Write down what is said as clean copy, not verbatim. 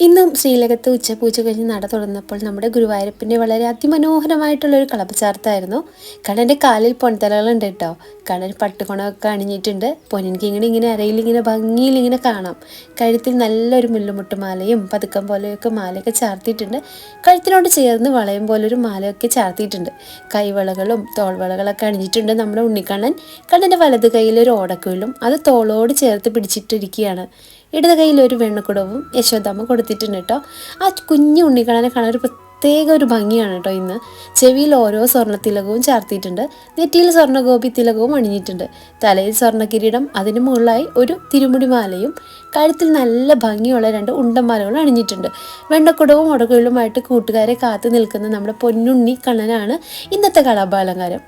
ഇന്നും ശ്രീലകത്ത് ഉച്ചപൂജ കഴിഞ്ഞ് നട തുറന്നപ്പോൾ നമ്മുടെ ഗുരുവായൂരപ്പൻ്റെ വളരെ അതിമനോഹരമായിട്ടുള്ളൊരു കളഭച്ചാർത്തായിരുന്നു. കണ്ണൻ്റെ കാലിൽ പൊൻതലകളുണ്ട് കേട്ടോ. കണ്ണൻ പട്ടുകുണമൊക്കെ അണിഞ്ഞിട്ടുണ്ട്. പൊന്നിൻകിങ്ങിനെ ഇങ്ങനെ അരയിലിങ്ങനെ ഭംഗിയിലിങ്ങനെ കാണാം. കഴുത്തിൽ നല്ലൊരു മുല്ലുമുട്ടുമാലയും പതുക്കം പോലെയൊക്കെ മാലയൊക്കെ ചാർത്തിയിട്ടുണ്ട്. കഴുത്തിനോട് ചേർന്ന് വളയം പോലൊരു മാലയൊക്കെ ചാർത്തിയിട്ടുണ്ട്. കൈവളകളും തോൾവളകളൊക്കെ അണിഞ്ഞിട്ടുണ്ട് നമ്മുടെ ഉണ്ണിക്കണ്ണൻ. കണ്ണൻ്റെ വലത് കൈയിൽ ഒരു ഓടക്കുഴലും അത് തോളോട് ചേർത്ത് പിടിച്ചിട്ടിരിക്കുകയാണ്. ഇടത് കയ്യിൽ ഒരു വെണ്ണക്കുടവും യശോദാമ്മ കൊടുത്തിട്ടുണ്ട് കേട്ടോ. ആ കുഞ്ഞു ഉണ്ണിക്കണ്ണനെ കാണാൻ ഒരു പ്രത്യേക ഒരു ഭംഗിയാണ് കേട്ടോ. ഇന്ന് ചെവിയിൽ ഓരോ സ്വർണ്ണത്തിലകവും ചാർത്തിയിട്ടുണ്ട്. നെറ്റിയിൽ സ്വർണ്ണഗോപി തിലകവും അണിഞ്ഞിട്ടുണ്ട്. തലയിൽ സ്വർണ്ണക്കിരീടം, അതിന് മുകളിലായി ഒരു തിരുമുടി മാലയും കഴുത്തിൽ നല്ല ഭംഗിയുള്ള 2 ഉണ്ടമാലകളും അണിഞ്ഞിട്ടുണ്ട്. വെണ്ണക്കുടവും ഒടകുകളുമായിട്ട് കൂട്ടുകാരെ കാത്തു നിൽക്കുന്ന നമ്മുടെ പൊന്നുണ്ണി കണ്ണനാണ് ഇന്നത്തെ കളഭാലങ്കാരം.